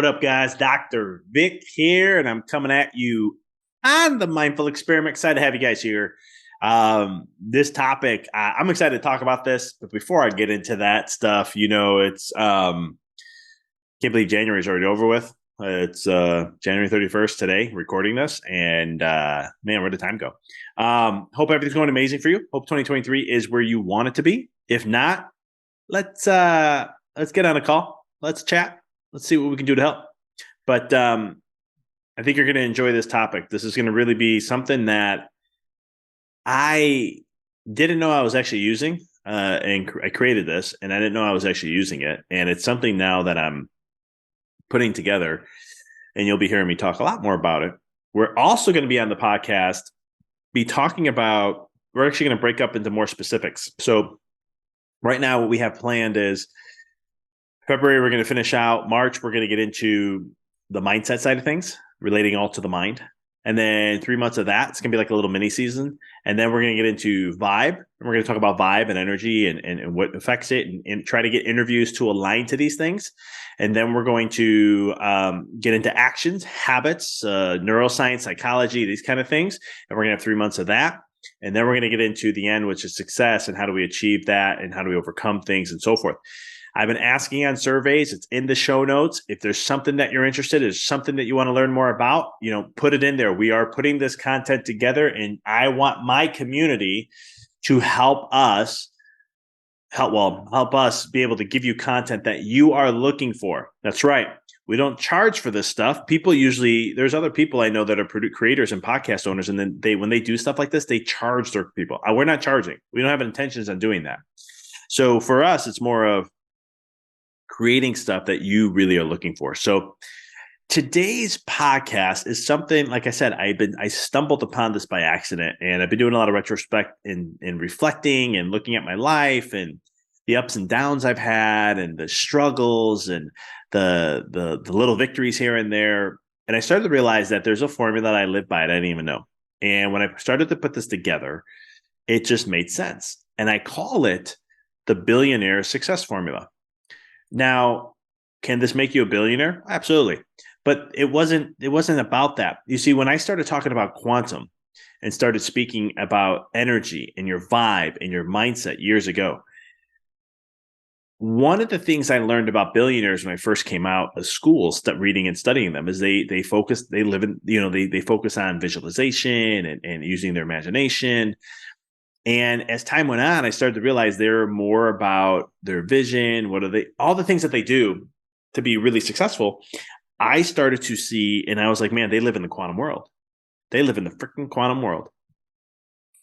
What up, guys? Dr. Vic here, and I'm coming at you on the Mindful Experiment. Excited to have you guys here. This topic, I'm excited to talk about this, but before I get into that stuff, it's can't believe January's already over with. It's January 31st today, recording this, and man, where did time go? Hope everything's going amazing for you. Hope 2023 is where you want it to be. If not, let's get on a call. Let's chat. Let's see what we can do to help. But I think you're going to enjoy this topic. This is going to really be something that I didn't know I was actually using, and I created this, and I didn't know I was actually using it. And it's something now that I'm putting together, and you'll be hearing me talk a lot more about it. We're also going to be on the podcast, be talking about, we're actually going to break up into more specifics. So right now what we have planned is February, we're going to finish out. March, we're going to get into the mindset side of things, relating all to the mind. And then 3 months of that, it's going to be like a little mini season. And then we're going to get into vibe. And we're going to talk about vibe and energy and what affects it and try to get interviews to align to these things. And then we're going to get into actions, habits, neuroscience, psychology, these kind of things. And we're going to have 3 months of that. And then we're going to get into the end, which is success and how do we achieve that and how do we overcome things and so forth. I've been asking on surveys. It's in the show notes. If there's something that you're interested in, there's something that you want to learn more about, put it in there. We are putting this content together, and I want my community to help us be able to give you content that you are looking for. That's right. We don't charge for this stuff. People usually, there's other people I know that are creators and podcast owners, and then when they do stuff like this, they charge their people. We're not charging. We don't have intentions on doing that. So for us, it's more of creating stuff that you really are looking for. So today's podcast is something, like I said, I stumbled upon this by accident, and I've been doing a lot of retrospect and reflecting and looking at my life and the ups and downs I've had and the struggles and the little victories here and there. And I started to realize that there's a formula that I live by that I didn't even know. And when I started to put this together, it just made sense. And I call it the Billionaire Success Formula. Now, can this make you a billionaire? Absolutely. But it wasn't about that. You see, when I started talking about quantum and started speaking about energy and your vibe and your mindset years ago, one of the things I learned about billionaires when I first came out of school, reading and studying them, is they focus on visualization and using their imagination. And as time went on, I started to realize they're more about their vision. All the things that they do to be really successful. I started to see, and I was like, man, they live in the quantum world. They live in the freaking quantum world.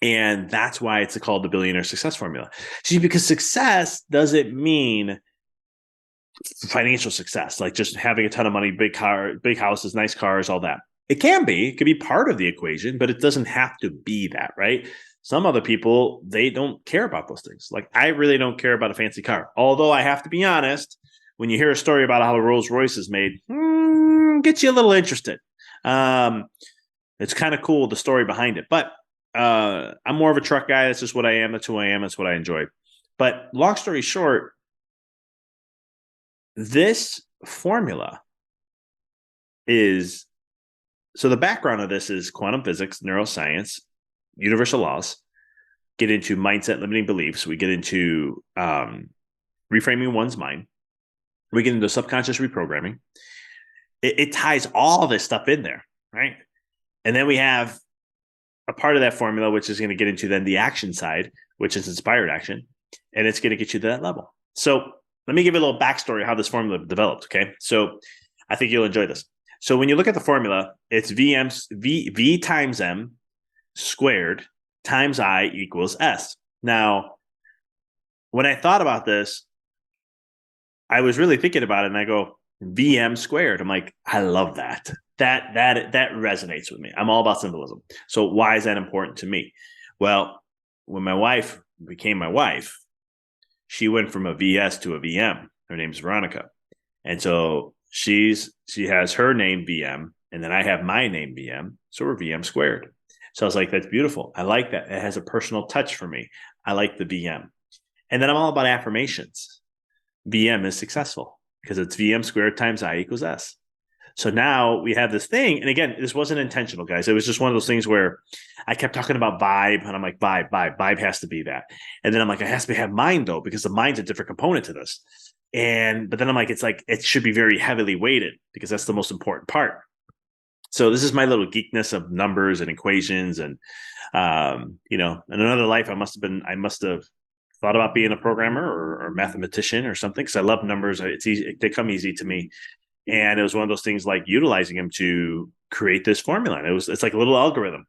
And that's why it's called the Billionaire Success Formula. See, because success doesn't mean financial success, like just having a ton of money, big houses, nice cars, all that. It can be part of the equation, but it doesn't have to be that, right? Some other people, they don't care about those things. Like I really don't care about a fancy car. Although I have to be honest, when you hear a story about how a Rolls Royce is made, gets you a little interested. It's kind of cool, the story behind it. But I'm more of a truck guy. That's just what I am. That's who I am. That's what I enjoy. But long story short, this formula is, so the background of this is quantum physics, neuroscience, universal laws, get into mindset, limiting beliefs. We get into reframing one's mind. We get into subconscious reprogramming. It ties all this stuff in there, right? And then we have a part of that formula, which is going to get into then the action side, which is inspired action. And it's going to get you to that level. So let me give you a little backstory how this formula developed, okay? So I think you'll enjoy this. So when you look at the formula, it's V times M squared times I equals S. Now, when I thought about this, I was really thinking about it, and I go, VM squared. I'm like, I love that. That resonates with me. I'm all about symbolism. So why is that important to me? Well, when my wife became my wife, she went from a VS to a VM. Her name's Veronica. And so she has her name VM, and then I have my name VM. So we're VM squared. So I was like, that's beautiful. I like that. It has a personal touch for me. I like the VM. And then I'm all about affirmations. VM is successful because it's VM squared times I equals S. So now we have this thing. And again, this wasn't intentional, guys. It was just one of those things where I kept talking about vibe, and I'm like, vibe has to be that. And then I'm like, it has to have mind though, because the mind's a different component to this. But then I'm like, it should be very heavily weighted because that's the most important part. So this is my little geekness of numbers and equations, and in another life, I must have thought about being a programmer or mathematician or something, because I love numbers. It's easy; they come easy to me. And it was one of those things like utilizing them to create this formula. And it's like a little algorithm.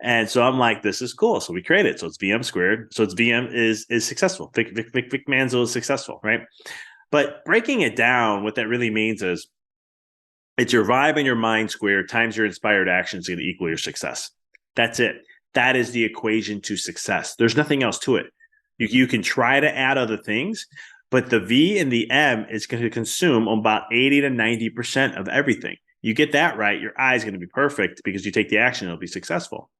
And so I'm like, this is cool. So we create it. So it's VM squared. So it's VM is successful. Vic Manzo is successful, right? But breaking it down, what that really means is it's your vibe and your mind squared times your inspired actions going to equal your success. That's it. That is the equation to success. There's nothing else to it. You can try to add other things, but the V and the M is going to consume about 80 to 90% of everything. You get that right, your eye is going to be perfect because you take the action, it'll be successful.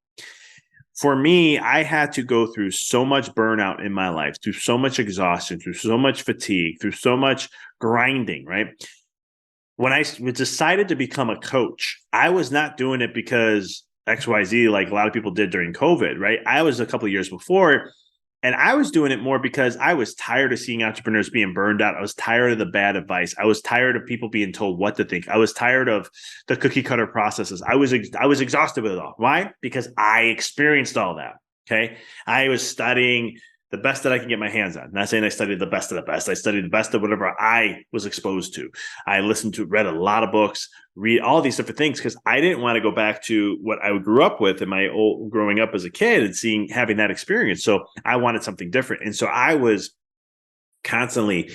For me, I had to go through so much burnout in my life, through so much exhaustion, through so much fatigue, through so much grinding, right? When I decided to become a coach, I was not doing it because XYZ, like a lot of people did during COVID, right? I was a couple of years before, and I was doing it more because I was tired of seeing entrepreneurs being burned out. I was tired of the bad advice. I was tired of people being told what to think. I was tired of the cookie cutter processes. I was exhausted with it all. Why? Because I experienced all that. Okay. I was studying the best that I can get my hands on. Not saying I studied the best of the best. I studied the best of whatever I was exposed to. I read a lot of books, read all these different things, because I didn't want to go back to what I grew up with in my old growing up as a kid and having that experience. So I wanted something different. And so I was constantly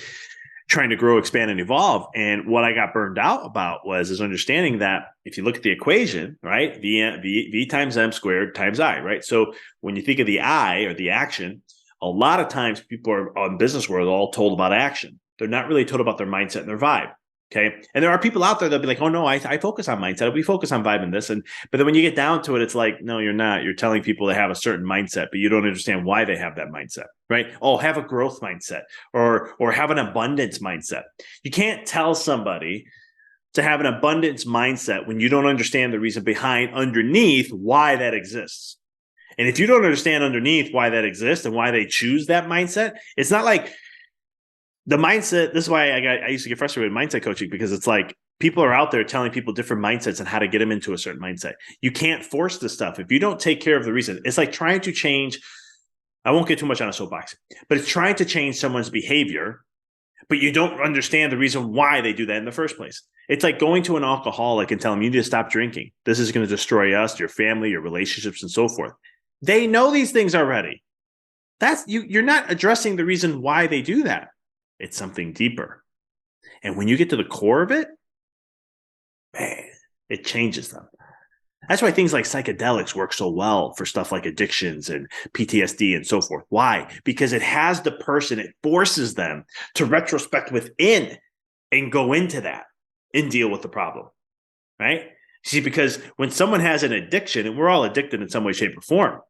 trying to grow, expand, and evolve. And what I got burned out about was understanding that if you look at the equation, right, V times M squared times I, right? So when you think of the I, or the action, a lot of times people are on business world all told about action. They're not really told about their mindset and their vibe. Okay. And there are people out there that'll be like, oh no, I focus on mindset. We focus on vibe and this. But then when you get down to it, it's like, no, you're not. You're telling people to have a certain mindset, but you don't understand why they have that mindset, right? Oh, have a growth mindset or have an abundance mindset. You can't tell somebody to have an abundance mindset when you don't understand the reason behind underneath why that exists. And if you don't understand underneath why that exists and why they choose that mindset, it's not like the mindset. This is why I used to get frustrated with mindset coaching, because it's like people are out there telling people different mindsets and how to get them into a certain mindset. You can't force this stuff. If you don't take care of the reason, it's like trying to change. I won't get too much on a soapbox, but it's trying to change someone's behavior, but you don't understand the reason why they do that in the first place. It's like going to an alcoholic and telling them you need to stop drinking. This is going to destroy us, your family, your relationships, and so forth. They know these things already. You're not addressing the reason why they do that. It's something deeper. And when you get to the core of it, man, it changes them. That's why things like psychedelics work so well for stuff like addictions and PTSD and so forth. Why? Because it has the person, it forces them to retrospect within and go into that and deal with the problem, right? See, because when someone has an addiction, and we're all addicted in some way, shape, or form,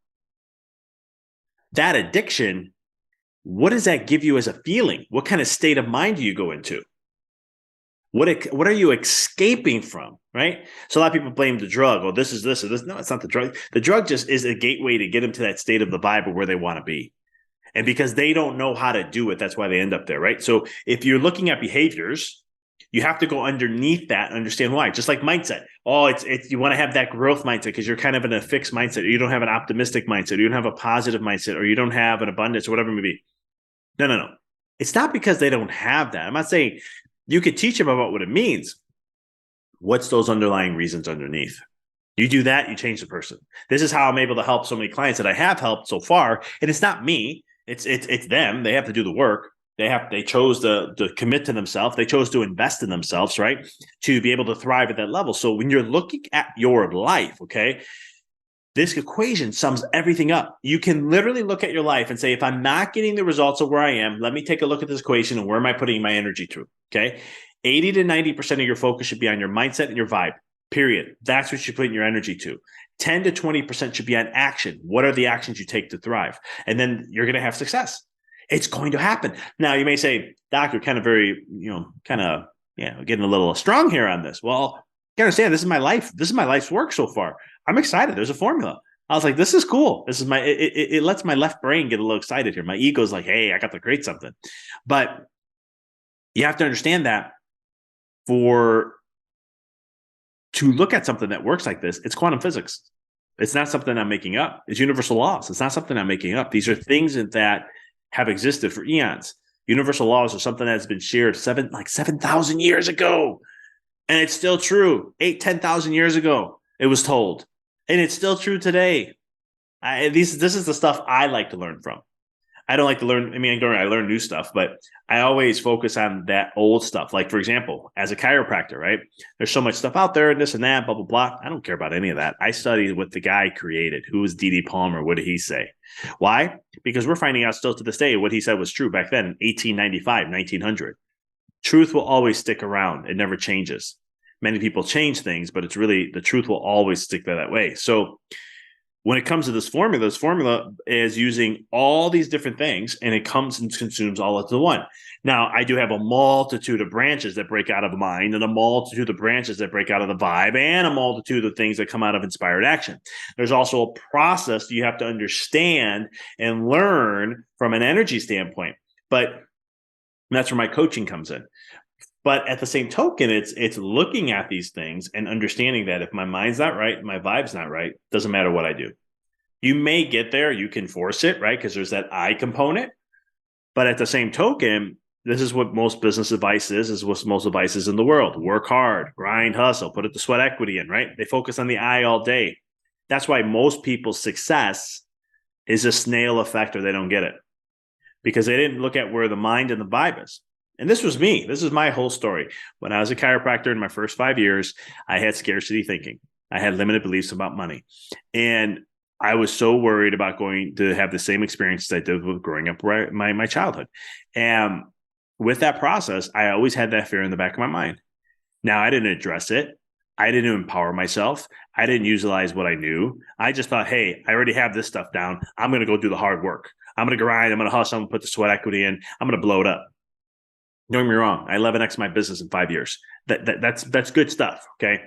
that addiction, what does that give you as a feeling? What kind of state of mind do you go into? What are you escaping from, right? So a lot of people blame the drug. Oh, this is this or this. No, it's not the drug. The drug just is a gateway to get them to that state of the vibe of where they want to be. And because they don't know how to do it, that's why they end up there, right? So if you're looking at behaviors, you have to go underneath that and understand why. Just like mindset. Oh, it's you want to have that growth mindset because you're kind of in a fixed mindset. Or you don't have an optimistic mindset. Or you don't have a positive mindset. Or you don't have an abundance or whatever it may be. No. It's not because they don't have that. I'm not saying you could teach them about what it means. What's those underlying reasons underneath? You do that, you change the person. This is how I'm able to help so many clients that I have helped so far. And it's not me. It's them. They have to do the work. They chose to commit to themselves. They chose to invest in themselves, right? To be able to thrive at that level. So when you're looking at your life, okay, this equation sums everything up. You can literally look at your life and say, if I'm not getting the results of where I am, let me take a look at this equation and where am I putting my energy through? Okay. 80 to 90% of your focus should be on your mindset and your vibe, period. That's what you're putting your energy to. 10 to 20% should be on action. What are the actions you take to thrive? And then you're going to have success. It's going to happen. Now you may say, Doc, you're kind of very, getting a little strong here on this. Well, You understand, this is my life. This is my life's work so far. I'm excited. There's a formula. I was like, this is cool. This is it lets my left brain get a little excited here. My ego's like, hey, I got to create something. But you have to understand that for to look at something that works like this, it's quantum physics. It's not something I'm making up. It's universal laws. It's not something I'm making up. These are things that have existed for eons. Universal laws are something that's been shared 7,000 years ago. And it's still true. 10,000 years ago, it was told. And it's still true today. This is the stuff I like to learn from. I don't like to learn. I mean, I learn new stuff, but I always focus on that old stuff. Like, for example, as a chiropractor, right? There's so much stuff out there and this and that, blah, blah, blah. I don't care about any of that. I studied what the guy created. Who was D.D. Palmer? What did he say? Why? Because we're finding out still to this day what he said was true back then in 1895, 1900. Truth will always stick around. It never changes. Many people change things, but it's really the truth will always stick that way. So when it comes to this formula is using all these different things, and it comes and consumes all into one. Now, I do have a multitude of branches that break out of mind, and a multitude of branches that break out of the vibe, and a multitude of things that come out of inspired action. There's also a process you have to understand and learn from an energy standpoint. But that's where my coaching comes in. But at the same token, it's looking at these things and understanding that if my mind's not right, my vibe's not right, doesn't matter what I do. You may get there, you can force it, right? Because there's that I component. But at the same token, this is what most business advice is what most advice is in the world. Work hard, grind, hustle, put the sweat equity in, right? They focus on the I all day. That's why most people's success is a snail effect, or they don't get it. Because they didn't look at where the mind and the vibe is. And this was me. This is my whole story. When I was a chiropractor in my first 5 years, I had scarcity thinking. I had limited beliefs about money. And I was so worried about going to have the same experiences I did with growing up my childhood. And with that process, I always had that fear in the back of my mind. Now, I didn't address it. I didn't empower myself. I didn't utilize what I knew. I just thought, hey, I already have this stuff down. I'm going to go do the hard work. I'm going to grind. I'm going to hustle. I'm going to put the sweat equity in. I'm going to blow it up. Don't get me wrong. I 11x my business in 5 years. That's good stuff. Okay.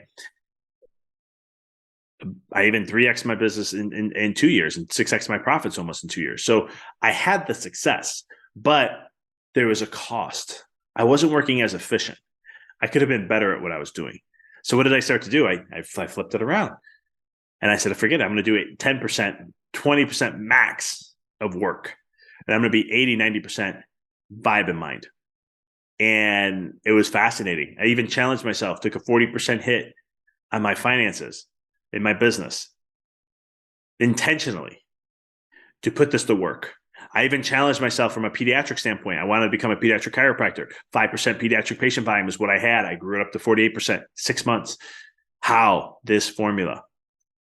I even 3x my business in 2 years, and 6x my profits almost in 2 years. So I had the success, but there was a cost. I wasn't working as efficient. I could have been better at what I was doing. So what did I start to do? I flipped it around, and I said, forget it. I'm going to do it 10%, 20% max of work. And I'm going to be 80, 90% vibe in mind. And it was fascinating. I even challenged myself, took a 40% hit on my finances in my business intentionally to put this to work. I even challenged myself from a pediatric standpoint. I wanted to become a pediatric chiropractor. 5% pediatric patient volume is what I had. I grew it up to 48%, 6 months. How? This formula.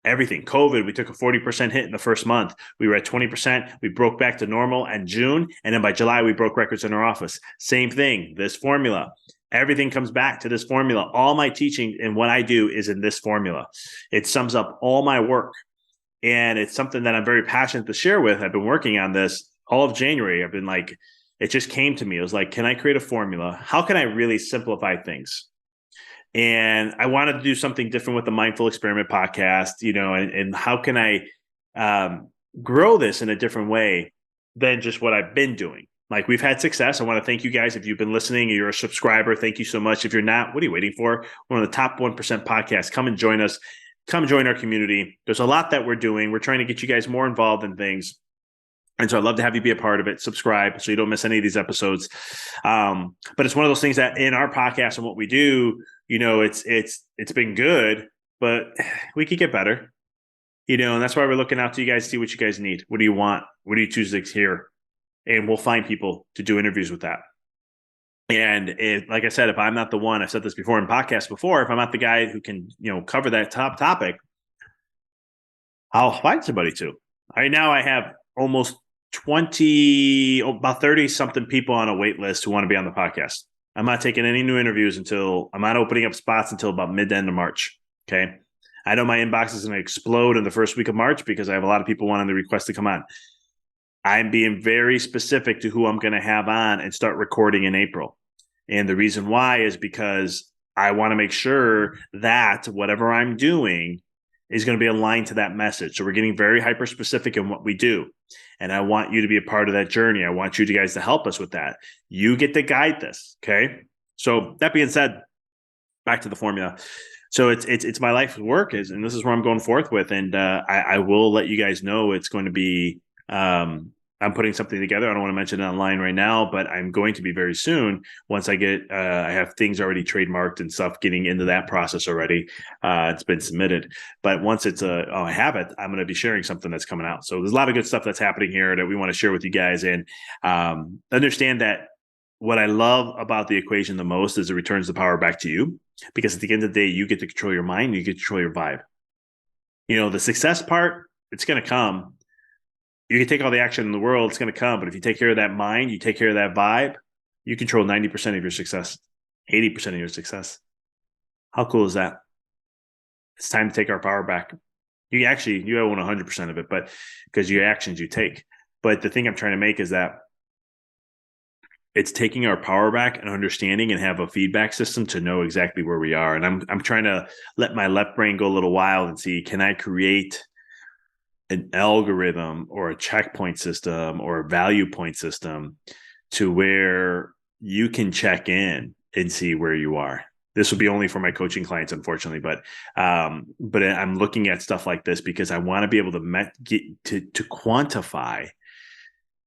Everything. COVID, we took a 40% hit in the first month. We were at 20%. We broke back to normal in June. And then by July, we broke records in our office. Same thing. This formula. Everything comes back to this formula. All my teaching and what I do is in this formula. It sums up all my work. And it's something that I'm very passionate to share with. I've been working on this all of January. I've been like, it just came to me. It was like, can I create a formula? How can I really simplify things? And I wanted to do something different with the Mindful Experiment podcast, and how can I grow this in a different way than just what I've been doing? Like, we've had success. I want to thank you guys. If you've been listening and you're a subscriber, thank you so much. If you're not, what are you waiting for? One of the top 1% podcasts. Come and join us. Come join our community. There's a lot that we're doing. We're trying to get you guys more involved in things. And so I'd love to have you be a part of it. Subscribe so you don't miss any of these episodes. But it's one of those things that in our podcast and what we do, it's been good, but we could get better, and that's why we're looking out to you guys, see what you guys need. What do you want? What do you choose to hear? And we'll find people to do interviews with that. And like I said, if I'm not the one, I've said this before in podcasts before, if I'm not the guy who can, cover that top topic, I'll find somebody to. Right now I have almost about 30 something people on a wait list who want to be on the podcast. I'm not taking any new interviews I'm not opening up spots until about mid to end of March. Okay. I know my inbox is going to explode in the first week of March because I have a lot of people wanting to request to come on. I'm being very specific to who I'm going to have on and start recording in April. And the reason why is because I want to make sure that whatever I'm doing is going to be aligned to that message. So we're getting very hyper specific in what we do. And I want you to be a part of that journey. I want you guys to help us with that. You get to guide this. Okay. So that being said, back to the formula. So it's my life's work and this is where I'm going forth with. And I will let you guys know it's going to be I'm putting something together. I don't want to mention it online right now, but I'm going to be very soon. Once I get, I have things already trademarked and stuff getting into that process already. It's been submitted, but once I have it, I'm going to be sharing something that's coming out. So there's a lot of good stuff that's happening here that we want to share with you guys and understand that what I love about the equation the most is it returns the power back to you because at the end of the day, you get to control your mind, you get to control your vibe. The success part, it's going to come. You can take all the action in the world, it's going to come. But if you take care of that mind, you take care of that vibe, you control 90% of your success, 80% of your success. How cool is that? It's time to take our power back. You own 100% of it, but because your actions you take. But the thing I'm trying to make is that it's taking our power back and understanding and have a feedback system to know exactly where we are. And I'm trying to let my left brain go a little wild and see, can I create an algorithm or a checkpoint system or a value point system to where you can check in and see where you are. This will be only for my coaching clients, unfortunately, but I'm looking at stuff like this because I want to be able to quantify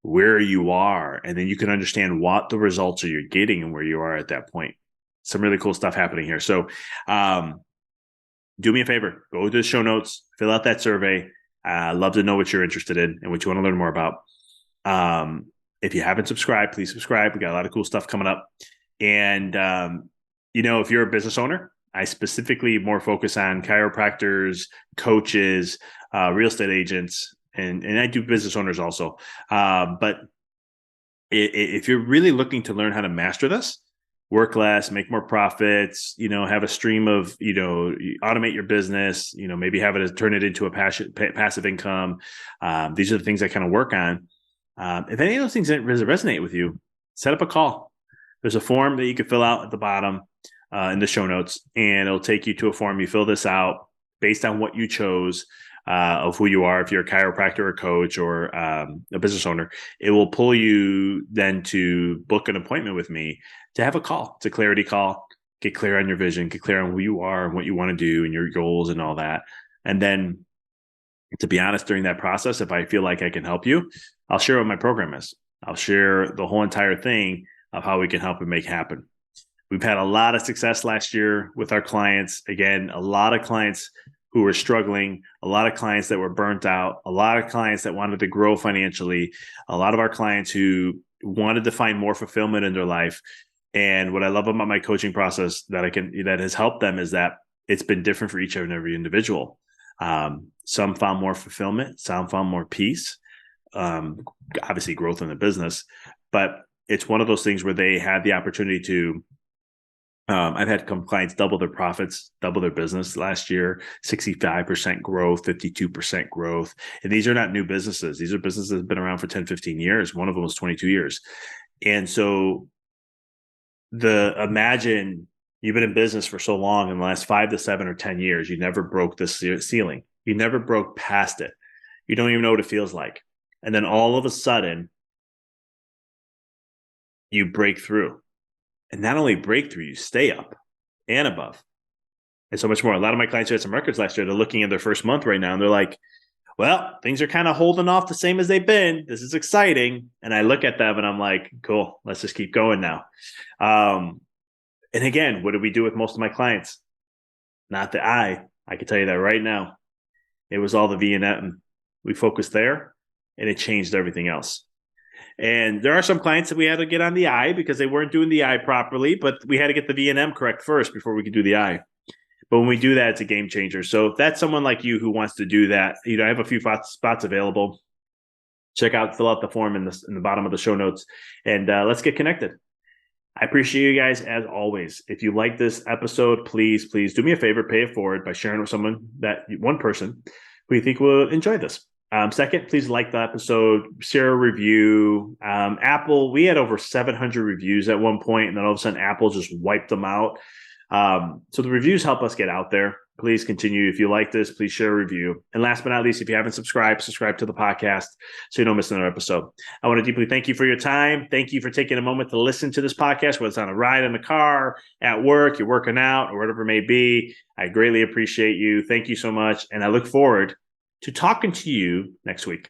where you are, and then you can understand what the results are you're getting and where you are at that point. Some really cool stuff happening here. So do me a favor, go to the show notes, fill out that survey. I'd love to know what you're interested in and what you want to learn more about. If you haven't subscribed, please subscribe. We got a lot of cool stuff coming up. And, if you're a business owner, I specifically more focus on chiropractors, coaches, real estate agents, and I do business owners also. But if you're really looking to learn how to master this, work less, make more profits, have a stream of, automate your business, maybe turn it into a passive income. These are the things I kind of work on. If any of those things resonate with you, set up a call. There's a form that you can fill out at the bottom in the show notes, and it'll take you to a form. You fill this out based on what you chose of who you are. If you're a chiropractor or coach or a business owner, it will pull you then to book an appointment with me to have a call. It's a clarity call. Get clear on your vision, get clear on who you are and what you want to do and your goals and all that. And then, to be honest, during that process, if I feel like I can help you, I'll share what my program is. I'll share the whole entire thing of how we can help and make happen. We've had a lot of success last year with our clients. Again, a lot of clients who were struggling, a lot of clients that were burnt out, a lot of clients that wanted to grow financially, a lot of our clients who wanted to find more fulfillment in their life. And what I love about my coaching process that has helped them is that it's been different for each and every individual. Some found more fulfillment, some found more peace, obviously growth in the business, but it's one of those things where they had the opportunity to I've had clients double their profits, double their business last year, 65% growth, 52% growth. And these are not new businesses. These are businesses that have been around for 10, 15 years. One of them was 22 years. And so imagine you've been in business for so long, in the last 5 to 7 or 10 years, you never broke the ceiling. You never broke past it. You don't even know what it feels like. And then all of a sudden, you break through. And not only breakthrough, you stay up and above and so much more. A lot of my clients who had some records last year, they're looking at their first month right now and they're like, well, things are kind of holding off the same as they've been. This is exciting. And I look at them and I'm like, cool, let's just keep going now. And again, what do we do with most of my clients? Not the I can tell you that right now. It was all the V and M. We focused there and it changed everything else. And there are some clients that we had to get on the I because they weren't doing the I properly, but we had to get the V and M correct first before we could do the I. But when we do that, it's a game changer. So if that's someone like you who wants to do that, I have a few spots available. Fill out the form in the bottom of the show notes, and let's get connected. I appreciate you guys as always. If you like this episode, please do me a favor, pay it forward by sharing with one person who you think will enjoy this. Second, please like the episode, share a review. Apple, we had over 700 reviews at one point, and then all of a sudden Apple just wiped them out. So the reviews help us get out there. Please continue. If you like this, please share a review. And last but not least, if you haven't subscribed, subscribe to the podcast so you don't miss another episode. I want to deeply thank you for your time. Thank you for taking a moment to listen to this podcast, whether it's on a ride in the car, at work, you're working out, or whatever it may be. I greatly appreciate you. Thank you so much. And I look forward to talking to you next week.